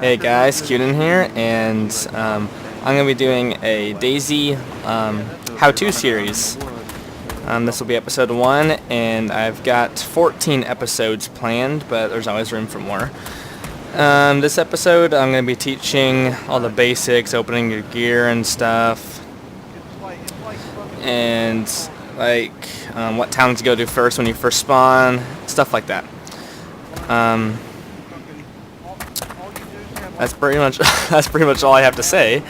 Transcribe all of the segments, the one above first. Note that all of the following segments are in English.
Hey guys, Cuden here, and I'm going to be doing a DayZ How-To series. This will be episode 1, and I've got 14 episodes planned, but there's always room for more. This episode, I'm going to be teaching all the basics, opening your gear and stuff, and like what towns to go to first when you first spawn, stuff like that. That's pretty much all I have to say.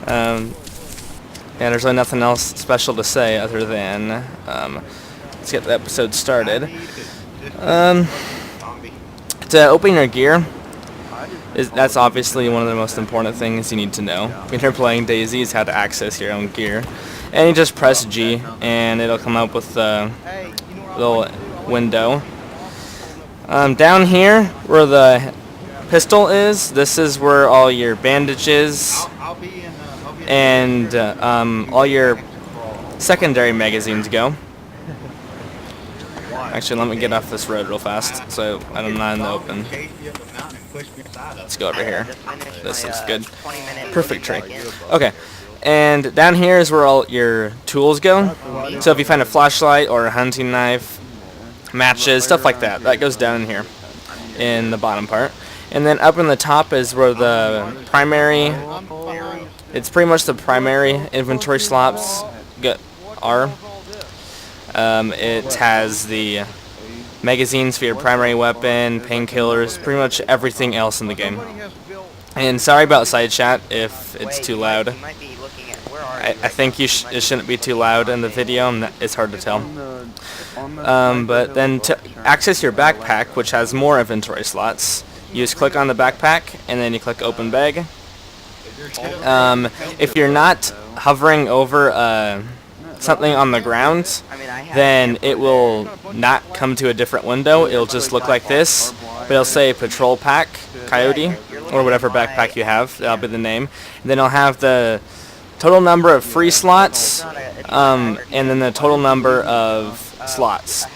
Yeah, there's really nothing else special to say other than let's get the episode started. To open your gear, that's obviously one of the most important things you need to know when you're playing DayZ is how to access your own gear. And you just press G, and it'll come up with a little window. Down here, where the pistol is, this is where all your bandages and all your secondary magazines go. Actually, let me get off this road real fast so I'm not in the open. Let's go over here. This is good. Perfect tree. Okay, and down here is where all your tools go. So if you find a flashlight or a hunting knife, matches, stuff like that, that goes down in here in the bottom part. And then up in the top is where the primary, it's pretty much the primary inventory slots are. It has the magazines for your primary weapon, painkillers, pretty much everything else in the game. And sorry about side chat if it's too loud. I think it shouldn't be too loud in the video, and it's hard to tell. But then to access your backpack, which has more inventory slots, you just click on the backpack, and then you click Open Bag. If you're not hovering over something on the ground, then it will not come to a different window. It'll just look like this, but it'll say Patrol Pack, Coyote, or whatever backpack you have. That'll be the name. And then it'll have the total number of free slots, and then the total number of slots.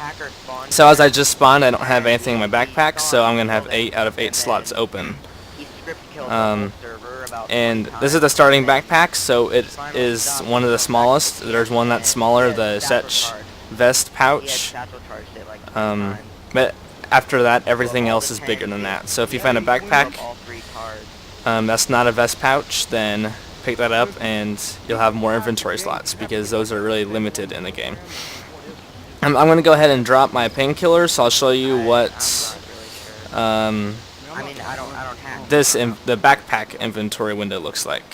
So as I just spawned, I don't have anything in my backpack, so I'm going to have 8 out of 8 slots open. And this is the starting backpack, so it is one of the smallest. There's one that's smaller, the Setch vest pouch. But after that, everything else is bigger than that. So if you find a backpack that's not a vest pouch, then pick that up and you'll have more inventory slots because those are really limited in the game. I'm going to go ahead and drop my painkillers, so I'll show you what the backpack inventory window looks like.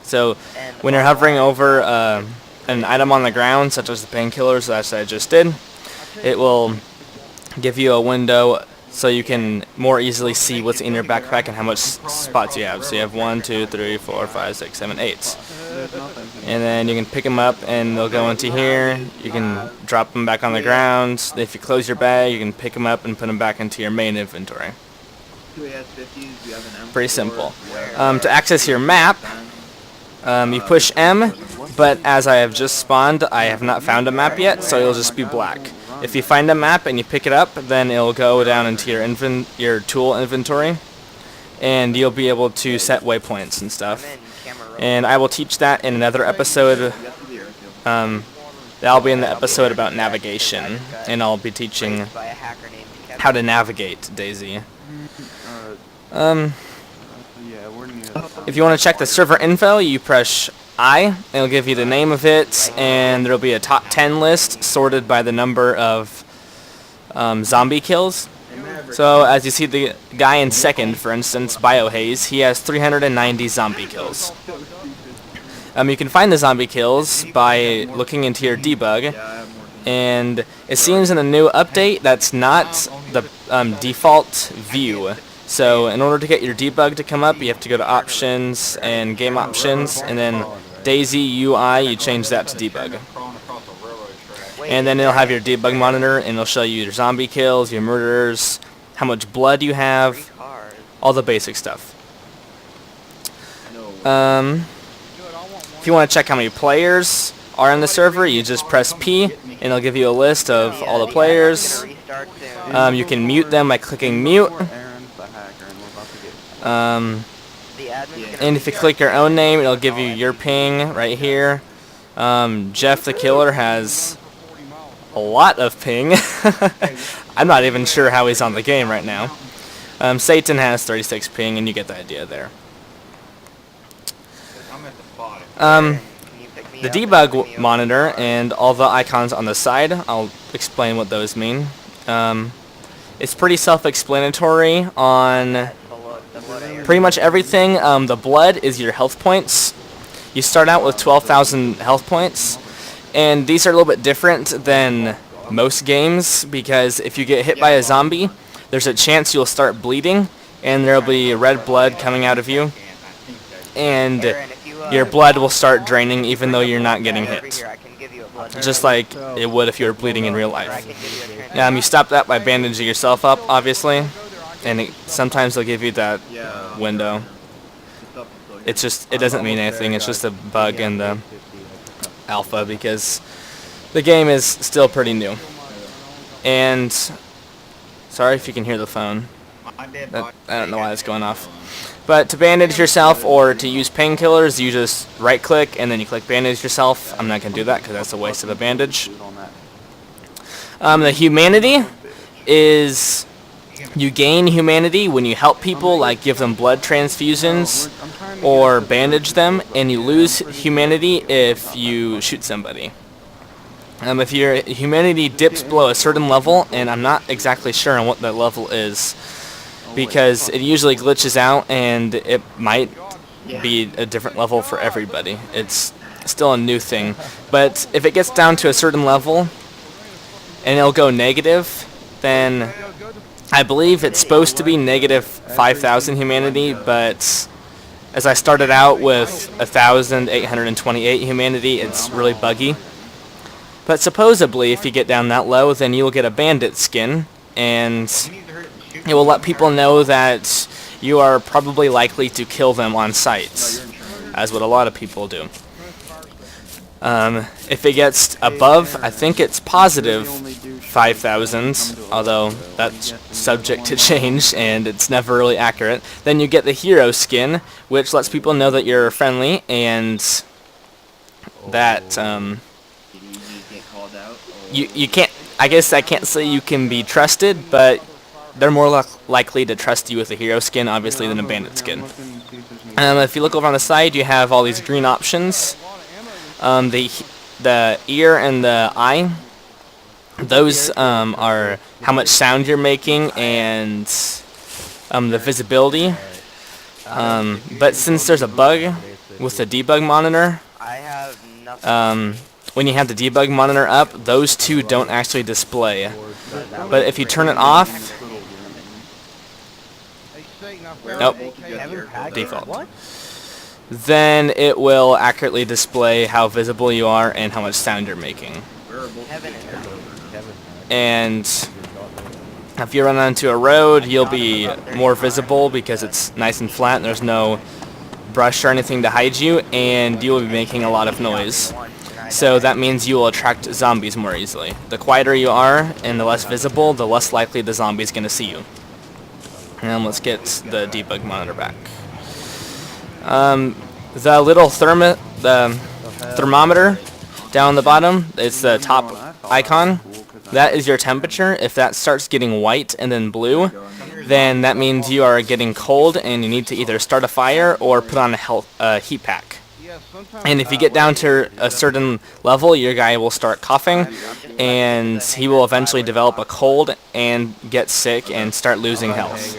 So when you're hovering over an item on the ground, such as the painkillers that I just did, it will give you a window so you can more easily see what's in your backpack and how much spots you have. So you have 1, 2, 3, 4, 5, 6, 7, 8. And then you can pick them up and they'll go into here. You can drop them back on the ground. If you close your bag, you can pick them up and put them back into your main inventory. Pretty simple. To access your map, you push M, but as I have just spawned, I have not found a map yet, so it'll just be black. If you find a map and you pick it up, then it'll go down into your tool inventory, and you'll be able to set waypoints and stuff. And I will teach that in another episode. That'll be in the episode about navigation, and I'll be teaching how to navigate DayZ. If you want to check the server info, you press I, and it'll give you the name of it, and there'll be a top 10 list sorted by the number of zombie kills. So as you see, the guy in second, for instance, Biohaze, he has 390 zombie kills. You can find the zombie kills by looking into your debug, and it seems in the new update that's not the default view. So in order to get your debug to come up, you have to go to Options and Game Options, and then DayZ UI, you change that to debug. And then it'll have your debug monitor, and it'll show you your zombie kills, your murderers, how much blood you have, all the basic stuff. If you want to check how many players are in the server, you just press P, and it'll give you a list of all the players. You can mute them by clicking mute. And if you click your own name, it'll give you your ping right here. Jeff the Killer has a lot of ping. I'm not even sure how he's on the game right now. Satan has 36 ping, and you get the idea there. The debug monitor and all the icons on the side, I'll explain what those mean. It's pretty self-explanatory on pretty much everything. The blood is your health points. You start out with 12,000 health points, and these are a little bit different than most games because if you get hit by a zombie, there's a chance you'll start bleeding, and there'll be red blood coming out of you, and your blood will start draining even though you're not getting hit, just like it would if you were bleeding in real life. You stop that by bandaging yourself up, obviously, and sometimes they'll give you that window. It doesn't mean anything. It's just a bug in the alpha because the game is still pretty new. And sorry if you can hear the phone. I don't know why it's going off. But to bandage yourself or to use painkillers, you just right click and then you click bandage yourself. I'm not going to do that because that's a waste of a bandage. The humanity is you gain humanity when you help people, like give them blood transfusions or bandage them, and you lose humanity if you shoot somebody. If your humanity dips below a certain level, and I'm not exactly sure on what that level is, because it usually glitches out, and it might be a different level for everybody. It's still a new thing. But if it gets down to a certain level, and it'll go negative, then I believe it's supposed to be negative 5,000 humanity, but as I started out with 1,828 humanity, it's really buggy. But supposedly, if you get down that low, then you'll get a bandit skin, and it will let people know that you are probably likely to kill them on sight, as what a lot of people do. If it gets above, I think it's positive 5,000, although that's subject to change and it's never really accurate, then you get the hero skin, which lets people know that you're friendly and that you can't, I guess I can't say you can be trusted, but they're more likely to trust you with a hero skin, obviously, than a bandit skin. If you look over on the side, you have all these green options. The ear and the eye, those are how much sound you're making and the visibility. But since there's a bug with the debug monitor, when you have the debug monitor up, those two don't actually display. But if you turn it off, nope, default, then it will accurately display how visible you are and how much sound you're making. And if you run onto a road, you'll be more visible because it's nice and flat and there's no brush or anything to hide you, and you will be making a lot of noise. So that means you will attract zombies more easily. The quieter you are and the less visible, the less likely the zombie is going to see you. And let's get the debug monitor back. The little thermometer down the bottom, it's the top icon. That is your temperature. If that starts getting white and then blue, then that means you are getting cold and you need to either start a fire or put on a heat pack. And if you get down to a certain level, your guy will start coughing, and he will eventually develop a cold and get sick and start losing health.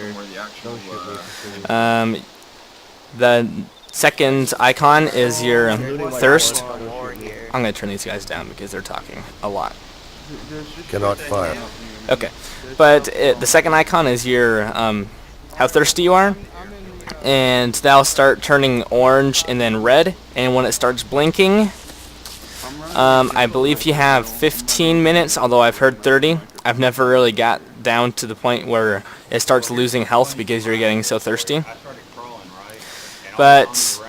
The second icon is your thirst. I'm going to turn these guys down because they're talking a lot. Cannot fire. Okay, but the second icon is your how thirsty you are, and that'll start turning orange and then red, and when it starts blinking, I believe you have 15 minutes, although I've heard 30. I've never really got down to the point where it starts losing health because you're getting so thirsty. But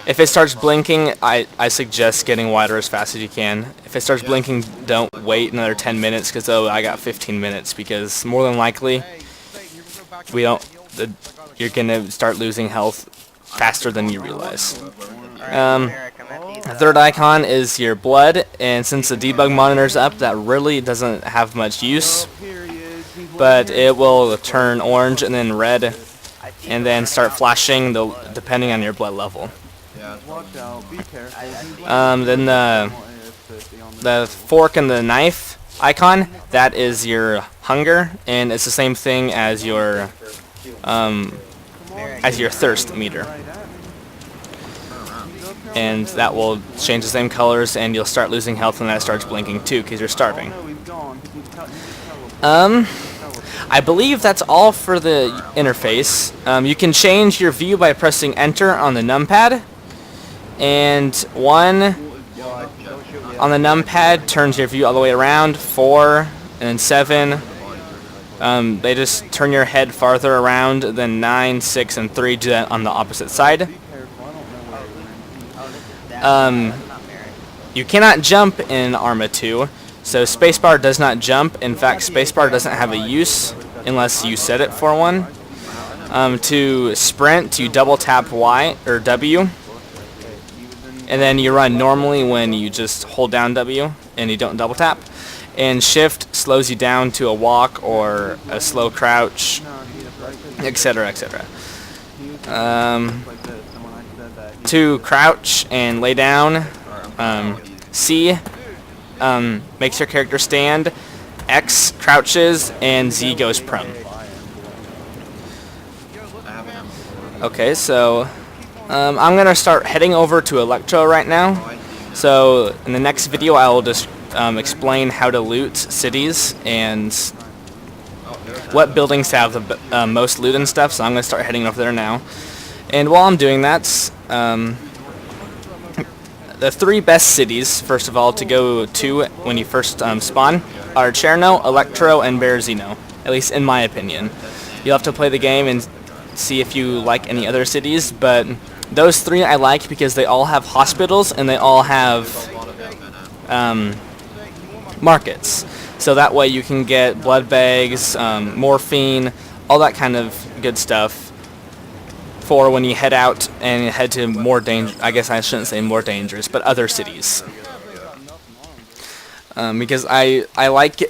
if it starts blinking, I suggest getting water as fast as you can. If it starts blinking, don't wait another 10 minutes because I got 15 minutes, because more than likely you're gonna start losing health faster than you realize. The third icon is your blood, and since the debug monitor's up, that really doesn't have much use, but it will turn orange and then red, and then start flashing depending on your blood level. Then the fork and the knife icon, that is your hunger, and it's the same thing as your thirst meter. And that will change the same colors, and you'll start losing health when that starts blinking too, because you're starving. I believe that's all for the interface. You can change your view by pressing enter on the numpad, and 1 on the numpad turns your view all the way around. 4 and 7, they just turn your head farther around. Then 9, 6, and 3 do that on the opposite side. You cannot jump in Arma 2, so spacebar does not jump. In fact, spacebar doesn't have a use unless you set it for one. To sprint, you double tap Y or W, and then you run normally when you just hold down W and you don't double tap. And shift slows you down to a walk or a slow crouch, etc., etc. To crouch and lay down, C makes your character stand, X crouches, and Z goes prone. Okay, so I'm going to start heading over to Electro right now. So in the next video I will just explain how to loot cities and what buildings have the most loot and stuff, so I'm going to start heading over there now. And while I'm doing that, the 3 best cities, first of all, to go to when you first spawn are Cherno, Electro, and Berezino, at least in my opinion. You'll have to play the game and see if you like any other cities, but those 3 I like because they all have hospitals and they all have markets. So that way you can get blood bags, morphine, all that kind of good stuff for when you head out and head to more I guess I shouldn't say more dangerous, but other cities. Because I like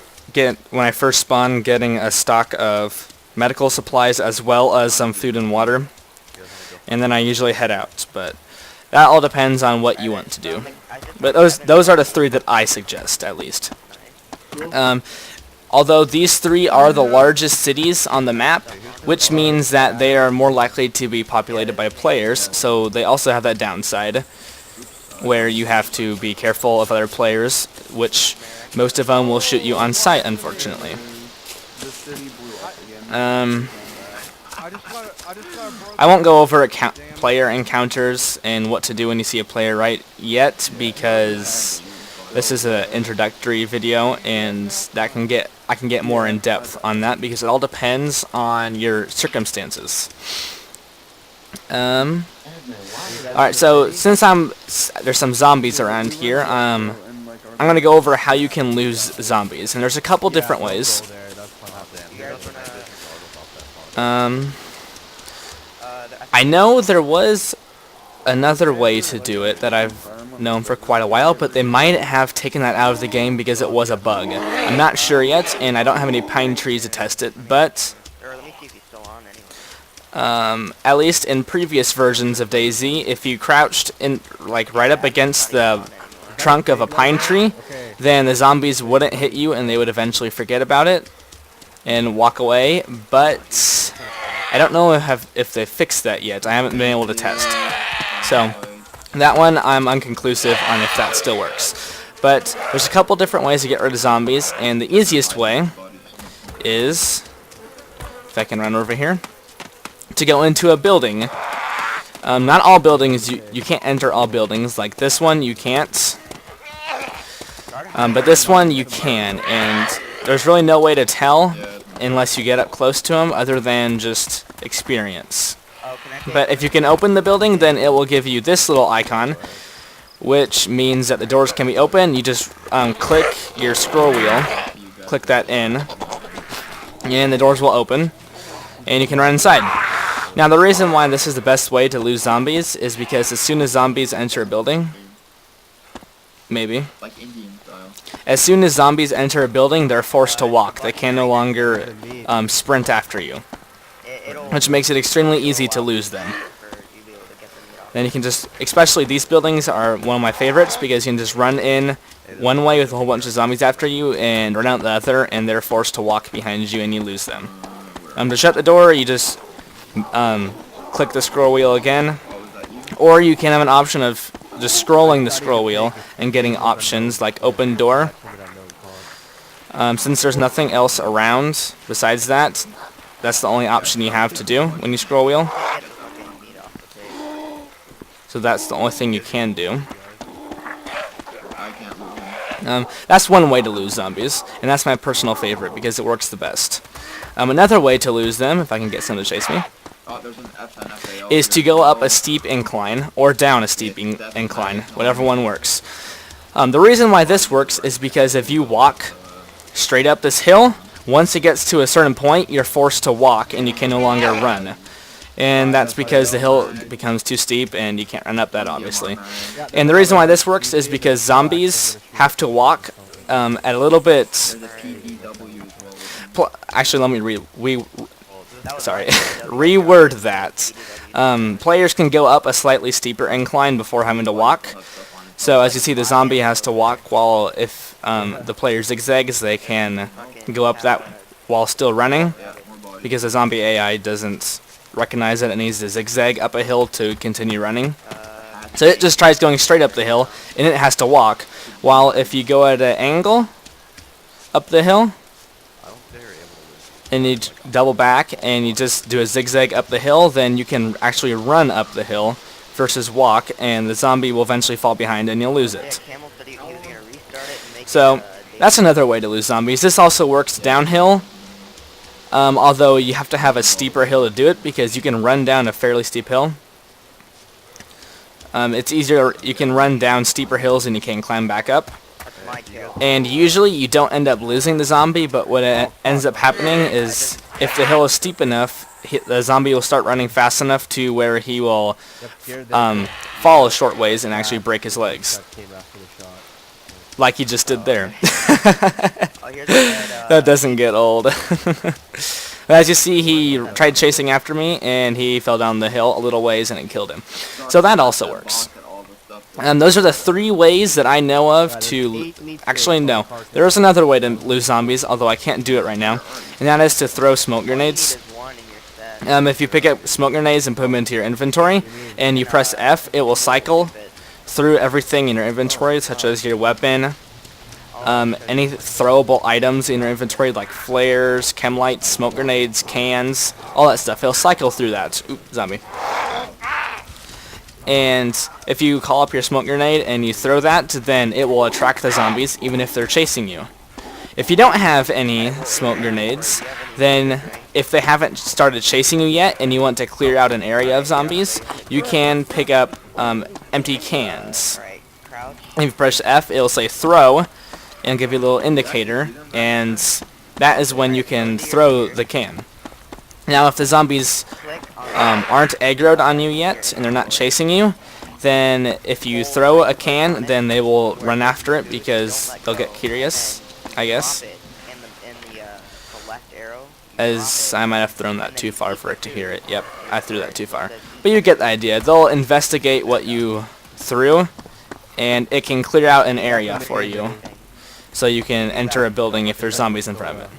when I first spawn getting a stock of medical supplies as well as some food and water, and then I usually head out, but that all depends on what you want to do. But those are the 3 that I suggest, at least. Although these 3 are the largest cities on the map, which means that they are more likely to be populated by players, so they also have that downside, where you have to be careful of other players, which most of them will shoot you on sight, unfortunately. I won't go over player encounters and what to do when you see a player right yet, because this is an introductory video, and I can get more in depth on that because it all depends on your circumstances. Alright, so since there's some zombies around here, I'm gonna go over how you can lose zombies, and there's a couple different ways. I know there was another way to do it that I've known for quite a while, but they might have taken that out of the game because it was a bug. I'm not sure yet, and I don't have any pine trees to test it, but at least in previous versions of DayZ, if you crouched in right up against the trunk of a pine tree, then the zombies wouldn't hit you and they would eventually forget about it and walk away, but I don't know if they fixed that yet. I haven't been able to test. So that one I'm unconclusive on if that still works. But there's a couple different ways to get rid of zombies, and the easiest way is, if I can run over here, to go into a building. Not all buildings, you can't enter all buildings. Like this one you can't, but this one you can, and there's really no way to tell unless you get up close to them other than just experience. But if you can open the building, then it will give you this little icon, which means that the doors can be open. You just click your scroll wheel, click that in, and the doors will open, and you can run inside. Now the reason why this is the best way to lose zombies is because as soon as zombies enter a building, maybe, Like Indian style. as soon as zombies enter a building, they're forced to walk. They can no longer sprint after you, which makes it extremely easy to lose them. Then you can just, especially these buildings are one of my favorites because you can just run in one way with a whole bunch of zombies after you and run out the other, and they're forced to walk behind you and you lose them. To shut the door, you just click the scroll wheel again, or you can have an option of just scrolling the scroll wheel and getting options like open door. Since there's nothing else around besides that, that's the only option you have to do when you scroll wheel. So that's the only thing you can do. That's one way to lose zombies, and that's my personal favorite because it works the best. Another way to lose them, if I can get someone to chase me, is to go up a steep incline or down a steep incline, whatever one works. The reason why this works is because if you walk straight up this hill, once it gets to a certain point, you're forced to walk and you can no longer run. And that's because the hill becomes too steep and you can't run up that, obviously. And the reason why this works is because zombies have to walk at a little bit... Actually, let me reword that. Players can go up a slightly steeper incline before having to walk. So as you see, the zombie has to walk, while if the player zigzags, they can go up that while still running, because the zombie AI doesn't recognize it and needs to zigzag up a hill to continue running. So it just tries going straight up the hill, and it has to walk. While if you go at an angle up the hill, and you double back, and you just do a zigzag up the hill, then you can actually run up the hill versus walk, and the zombie will eventually fall behind, and you'll lose it. So that's another way to lose zombies. This also works downhill. Although you have to have a steeper hill to do it because you can run down a fairly steep hill. It's easier, you can run down steeper hills and you can climb back up. And usually you don't end up losing the zombie, but what ends up happening is if the hill is steep enough, the zombie will start running fast enough to where he will fall a short ways and actually break his legs. Like he just did there. That doesn't get old. As you see, he tried chasing after me, and he fell down the hill a little ways, and it killed him. So that also works. And those are the 3 ways that I know of to... Actually, no. There is another way to lose zombies, although I can't do it right now. And that is to throw smoke grenades. If you pick up smoke grenades and put them into your inventory, and you press F, it will cycle through everything in your inventory, such as your weapon, any throwable items in your inventory like flares, chem lights, smoke grenades, cans, all that stuff. It'll cycle through that. Oop, zombie. And if you call up your smoke grenade and you throw that, then it will attract the zombies even if they're chasing you. If you don't have any smoke grenades, then if they haven't started chasing you yet and you want to clear out an area of zombies, you can pick up empty cans. If you press F, it'll say throw and give you a little indicator, and that is when you can throw the can. Now if the zombies aren't aggroed on you yet and they're not chasing you, then if you throw a can, then they will run after it because they'll get curious, I guess. As I might have thrown that too far for it to hear it. Yep, I threw that too far. But you get the idea. They'll investigate what you threw, and it can clear out an area for you, so you can enter a building if there's zombies in front of it.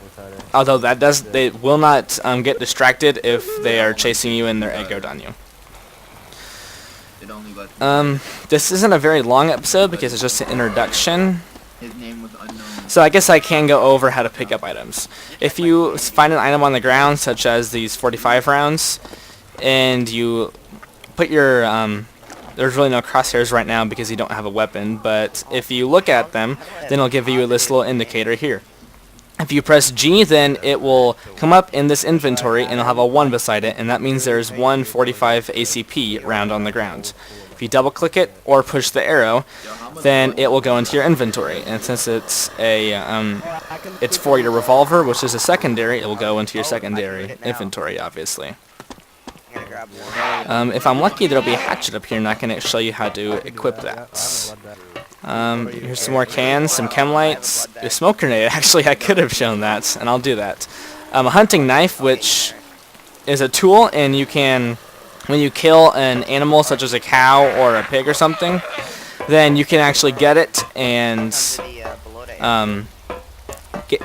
Although they will not get distracted if they are chasing you and they're aggroed on you. This isn't a very long episode because it's just an introduction. So I guess I can go over how to pick up items. If you find an item on the ground, such as these 45 rounds, and you put your... there's really no crosshairs right now because you don't have a weapon, but if you look at them, then it'll give you this little indicator here. If you press G, then it will come up in this inventory and it'll have a 1 beside it, and that means there's 1 45 ACP round on the ground. If you double click it or push the arrow, then it will go into your inventory, and since it's it's for your revolver, which is a secondary, it will go into your secondary inventory, obviously. If I'm lucky, there'll be a hatchet up here, and I can show you how to equip that. Here's some more cans, some chem lights, a smoke grenade. Actually, I could have shown that, and I'll do that. A hunting knife, which is a tool, and you can, when you kill an animal such as a cow or a pig or something, then you can actually get it and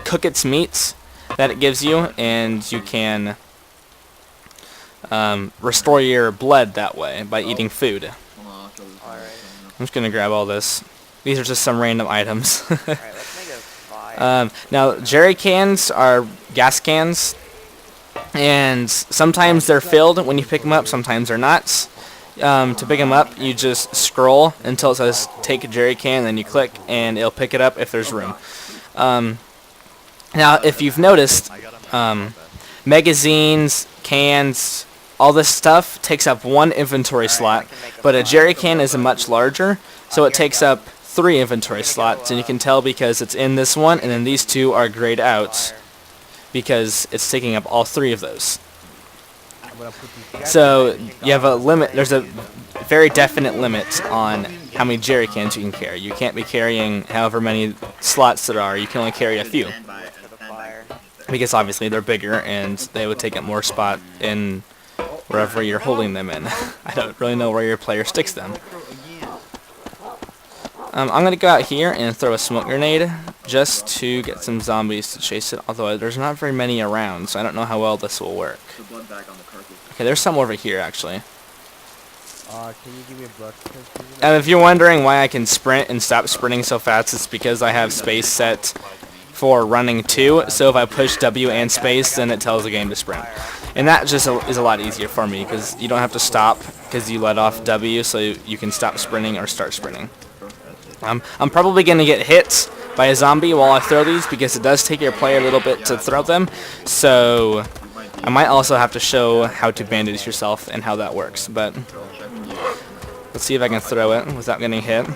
cook its meat that it gives you, and you can restore your blood that way by eating food. I'm just gonna grab all this. These are just some random items. Now, jerry cans are gas cans, and sometimes they're filled when you pick them up, sometimes they're not. To pick them up, you just scroll until it says take a jerry can, then you click, and it'll pick it up if there's room. Now, if you've noticed, magazines, cans, all this stuff takes up one inventory slot, but a jerry can is much larger, so it takes up 3 inventory slots, and you can tell because it's in this one, and then these 2 are grayed out because it's taking up all 3 of those. So you have a limit. There's a very definite limit on how many jerry cans you can carry. You can't be carrying however many slots there are. You can only carry a few, because obviously they're bigger and they would take up more spot in wherever you're holding them in. I don't really know where your player sticks them. I'm going to go out here and throw a smoke grenade just to get some zombies to chase it, although there's not very many around, so I don't know how well this will work. Okay, there's some over here, actually. Can you give me a brush? If you're wondering why I can sprint and stop sprinting so fast, it's because I have space set for running 2, so if I push W and space, then it tells the game to sprint. And that just is a lot easier for me, because you don't have to stop because you let off W, so you can stop sprinting or start sprinting. I'm probably going to get hit by a zombie while I throw these, because it does take your player a little bit to throw them, so I might also have to show how to bandage yourself and how that works, but let's see if I can throw it without getting hit.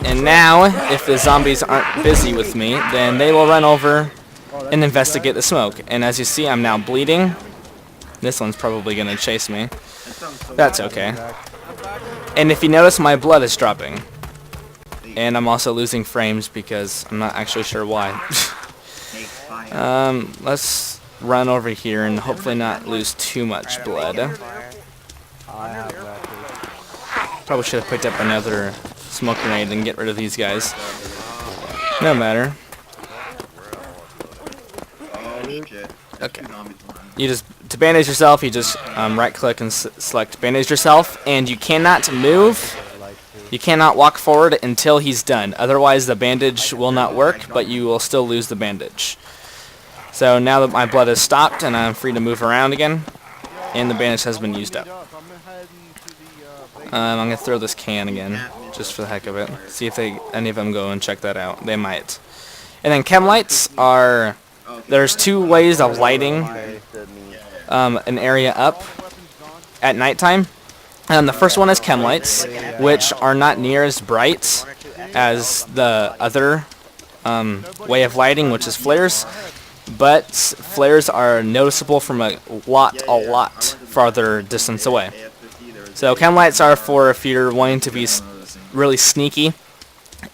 And now, if the zombies aren't busy with me, then they will run over and investigate the smoke. And as you see, I'm now bleeding. This one's probably going to chase me. That's okay. And if you notice, my blood is dropping. And I'm also losing frames because I'm not actually sure why. Let's run over here and hopefully not lose too much blood. Probably should have picked up another smoke grenade and get rid of these guys. No matter. Okay. You just, to bandage yourself, you just right click and select bandage yourself, and you cannot move. You cannot walk forward until he's done. Otherwise the bandage will not work, but you will still lose the bandage. So now that my blood has stopped and I'm free to move around again, and the bandage has been used up. I'm going to throw this can again, just for the heck of it. See if any of them go and check that out. They might. And then chem lights are, there's 2 ways of lighting an area up at nighttime. The first one is chem lights, which are not near as bright as the other way of lighting, which is flares. But flares are noticeable from a lot farther distance away. So chem lights are for if you're wanting to be really sneaky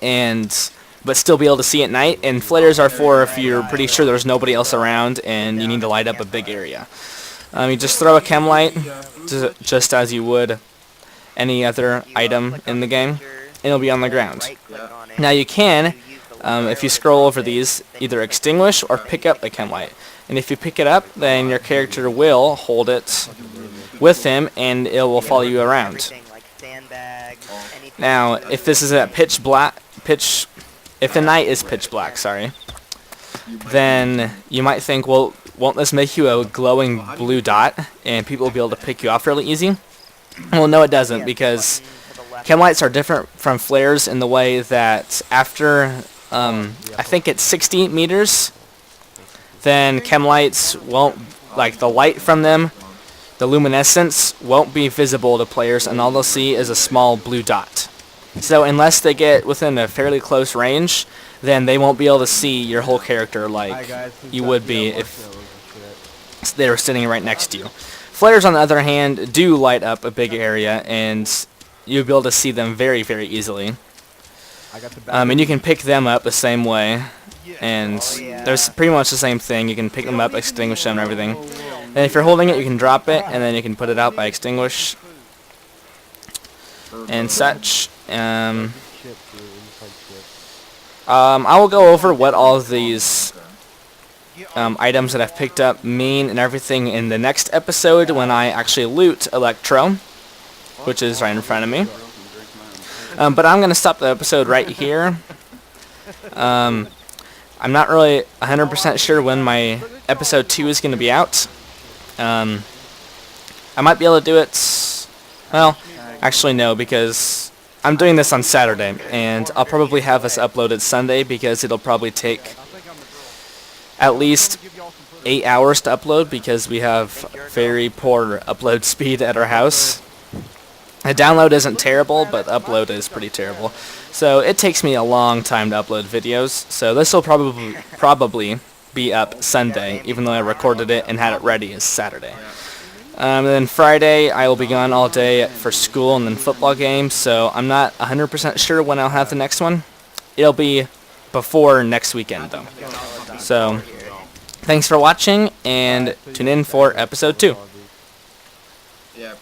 but still be able to see at night, and flares are for if you're pretty sure there's nobody else around and you need to light up a big area. You just throw a chem light just as you would any other item in the game, and it'll be on the ground. Now you can, if you scroll over these, either extinguish or pick up a chem light. And if you pick it up, then your character will hold it with him, and it will follow you around. Now, if this is at if the night is pitch black, sorry, then you might think, well, won't this make you a glowing blue dot, and people will be able to pick you off really easy? Well, no, it doesn't, because chem lights are different from flares in the way that after, I think it's 60 meters, then chem lights won't, like the light from them, the luminescence won't be visible to players, and all they'll see is a small blue dot. So unless they get within a fairly close range, then they won't be able to see your whole character like you would be if they were sitting right next to you. Flares, on the other hand, do light up a big area, and you'll be able to see them very, very easily. I got the And you can pick them up the same way, and there's pretty much the same thing. You can pick them up, extinguish them, and everything. And if you're holding it, you can drop it, and then you can put it out by extinguish and such. Ship, dude. Inside ship. I will go over what all of these items that I've picked up mean and everything in the next episode when I actually loot Electro, which is right in front of me. But I'm going to stop the episode right here. I'm not really 100% sure when my episode 2 is going to be out. I might be able to do it, well, actually no, because I'm doing this on Saturday, and I'll probably have us uploaded Sunday because it'll probably take at least 8 hours to upload because we have very poor upload speed at our house. The download isn't terrible, but the upload is pretty terrible. So it takes me a long time to upload videos, so this will probably be up Sunday, even though I recorded it and had it ready as Saturday. Then Friday, I will be gone all day for school and then football games, so I'm not 100% sure when I'll have the next one. It'll be before next weekend, though. So, thanks for watching, and tune in for episode 2. Yeah.